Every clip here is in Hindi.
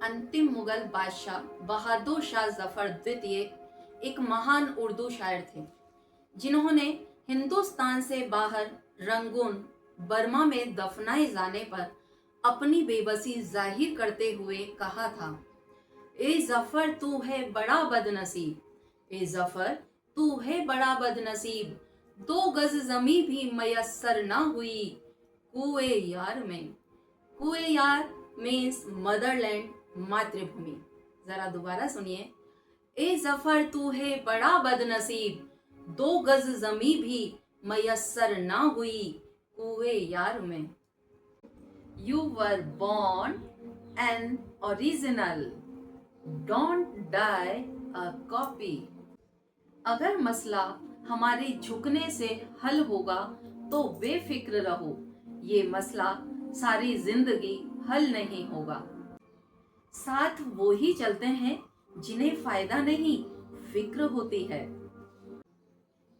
अंतिम मुगल बादशाह बहादुर शाह जफर द्वितीय एक महान उर्दू शायर थे जिन्होंने हिंदुस्तान से बाहर रंगून बर्मा में दफनाए जाने पर अपनी बेबसी जाहिर करते हुए कहा था, ए जफर तू है बड़ा बदनसीब, ए जफर तू है बड़ा बदनसीब, 2 गज जमी भी मयस्सर ना हुई कुए यार में। कुए यार मीन्स मदरलैंड, मातृभूमि। जरा दोबारा सुनिए, ए जफर तू है बड़ा बदनसीब, 2 गज जमी भी मयस्सर ना हुई कुए यार में। You were born an original, don't die a copy. अगर मसला हमारे झुकने से हल होगा तो बेफिक्र रहो, ये मसला सारी जिंदगी हल नहीं होगा। साथ वो ही चलते हैं जिन्हें फायदा नहीं फिक्र होती है।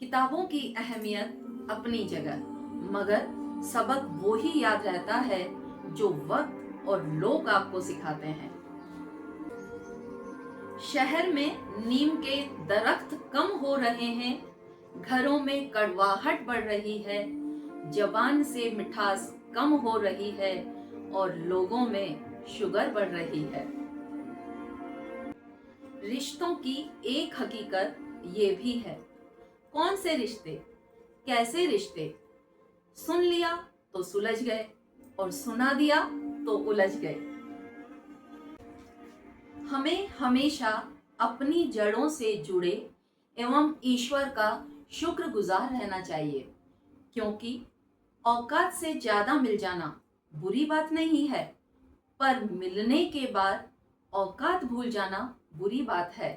किताबों की अहमियत अपनी जगह, मगर सबक वो ही याद रहता है जो वक्त और लोग आपको सिखाते हैं। शहर में नीम के दरख्त कम हो रहे हैं, घरों में कड़वाहट बढ़ रही है, जबान से मिठास कम हो रही है और लोगों में शुगर बढ़ रही है। रिश्तों की एक हकीकत ये भी है, कौन से रिश्ते, कैसे रिश्ते। सुन लिया तो सुलझ गए और सुना दिया तो उलझ गए। हमें हमेशा अपनी जड़ों से जुड़े एवं ईश्वर का शुक्रगुजार रहना चाहिए, क्योंकि औकात से ज्यादा मिल जाना बुरी बात नहीं है, पर मिलने के बाद औकात भूल जाना बुरी बात है।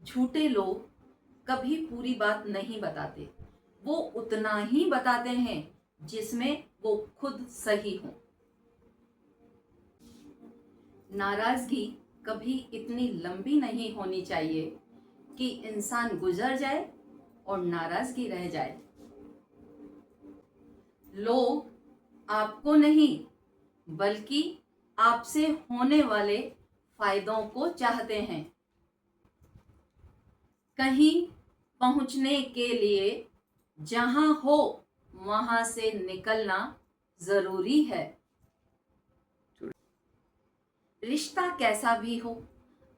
झूठे लोग कभी पूरी बात नहीं बताते, वो उतना ही बताते हैं जिसमें वो खुद सही हो। नाराजगी कभी इतनी लंबी नहीं होनी चाहिए कि इंसान गुजर जाए और नाराजगी रह जाए। लोग आपको नहीं बल्कि आपसे होने वाले फायदों को चाहते हैं। कहीं पहुंचने के लिए जहां हो वहां से निकलना जरूरी है। रिश्ता कैसा भी हो,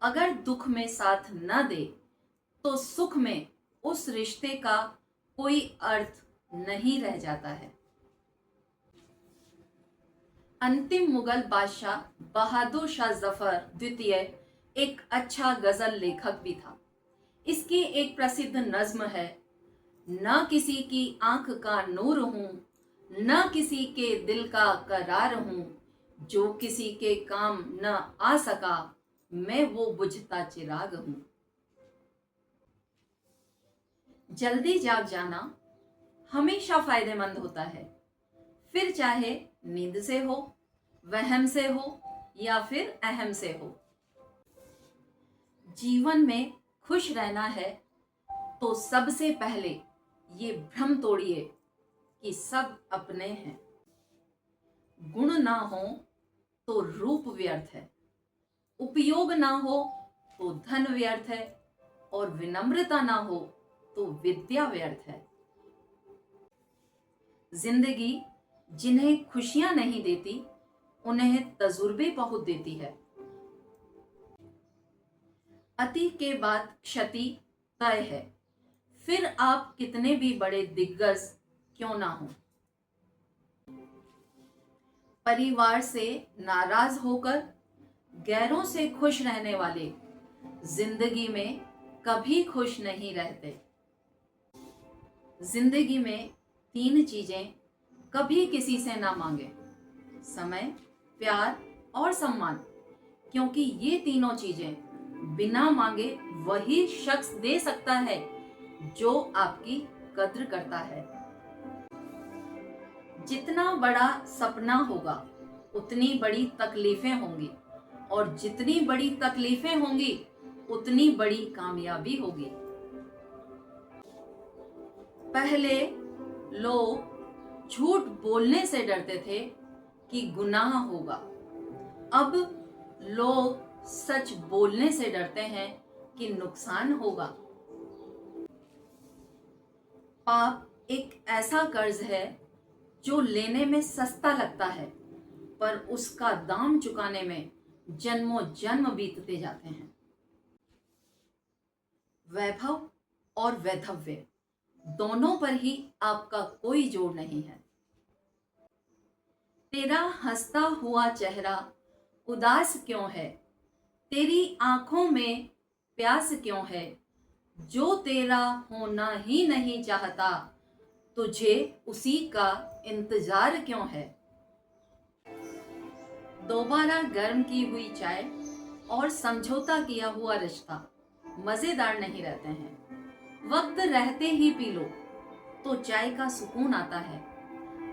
अगर दुख में साथ न दे तो सुख में उस रिश्ते का कोई अर्थ नहीं रह जाता है। अंतिम मुगल बादशाह बहादुर शाह जफर द्वितीय एक अच्छा गजल लेखक भी था। इसकी एक प्रसिद्ध नज्म है, न किसी की आंख का नूर हूं, न किसी के दिल का करार हूं, जो किसी के काम न आ सका, मैं वो बुझता चिराग हूं। जल्दी जाग जाना हमेशा फायदेमंद होता है, फिर चाहे नींद से हो, वहम से हो या फिर अहम से हो। जीवन में खुश रहना है तो सबसे पहले ये भ्रम तोड़िए कि सब अपने हैं। गुण ना हो तो रूप व्यर्थ है, उपयोग ना हो तो धन व्यर्थ है और विनम्रता ना हो तो विद्या व्यर्थ है। जिंदगी जिन्हें खुशियां नहीं देती उन्हें तजुर्बे बहुत देती है। अति के बाद क्षति तय है, फिर आप कितने भी बड़े दिग्गज क्यों ना हो। परिवार से नाराज होकर गैरों से खुश रहने वाले जिंदगी में कभी खुश नहीं रहते। जिंदगी में 3 चीजें कभी किसी से ना मांगे, समय, प्यार और सम्मान, क्योंकि ये तीनों चीजें बिना मांगे वही शख्स दे सकता है जो आपकी कद्र करता है। जितना बड़ा सपना होगा उतनी बड़ी तकलीफें होंगी, और जितनी बड़ी तकलीफें होंगी उतनी बड़ी कामयाबी होगी। पहले लोग झूठ बोलने से डरते थे कि गुनाह होगा, अब लोग सच बोलने से डरते हैं कि नुकसान होगा। पाप एक ऐसा कर्ज है जो लेने में सस्ता लगता है, पर उसका दाम चुकाने में जन्मों जन्म बीतते जाते हैं। वैभव और वैधव्य दोनों पर ही आपका कोई जोर नहीं है। तेरा हंसता हुआ चेहरा उदास क्यों है? तेरी आंखों में प्यास क्यों है? जो तेरा होना ही नहीं चाहता, तुझे उसी का इंतजार क्यों है? दोबारा गर्म की हुई चाय और समझौता किया हुआ रिश्ता मजेदार नहीं रहते हैं। वक्त रहते ही पी लो तो चाय का सुकून आता है।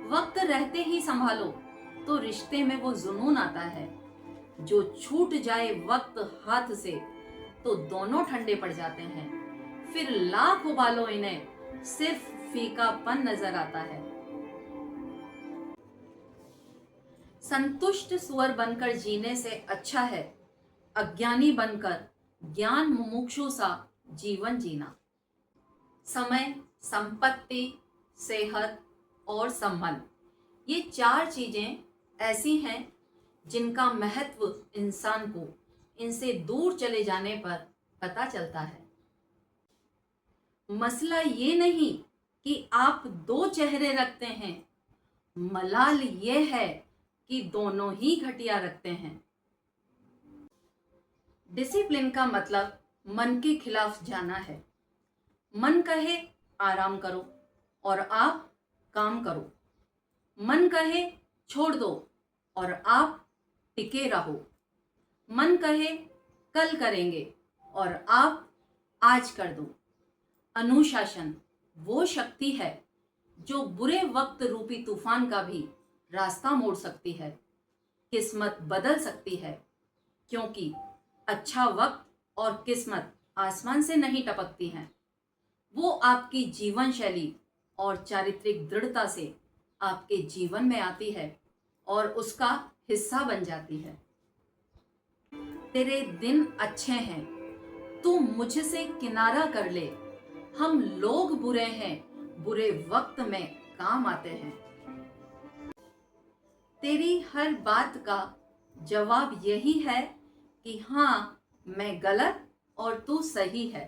वक्त रहते ही संभालो तो रिश्ते में वो जुनून आता है। जो छूट जाए वक्त हाथ से तो दोनों ठंडे पड़ जाते हैं। फिर लाख उबालो इन्हें, सिर्फ फीकापन नजर आता है। संतुष्ट सुअर बनकर जीने से अच्छा है अज्ञानी बनकर ज्ञान मुमुक्षु सा जीवन जीना। समय, संपत्ति, सेहत और संबंध, ये 4 चीजें ऐसी हैं जिनका महत्व इंसान को इनसे दूर चले जाने पर पता चलता है। मसला ये नहीं कि आप 2 चेहरे रखते हैं, मलाल ये है कि दोनों ही घटिया रखते हैं। डिसिप्लिन का मतलब मन के खिलाफ जाना है। मन कहे आराम करो और आप काम करो। मन कहे छोड़ दो और आप टिके रहो। मन कहे कल करेंगे और आप आज कर दो। अनुशासन वो शक्ति है जो बुरे वक्त रूपी तूफान का भी रास्ता मोड़ सकती है, किस्मत बदल सकती है, क्योंकि अच्छा वक्त और किस्मत आसमान से नहीं टपकती हैं। वो आपकी जीवन शैली और चारित्रिक दृढ़ता से आपके जीवन में आती है और उसका हिस्सा बन जाती है। तेरे दिन अच्छे हैं, तू मुझसे किनारा कर ले। हम लोग बुरे हैं, बुरे वक्त में काम आते हैं। तेरी हर बात का जवाब यही है कि हाँ, मैं गलत और तू सही है।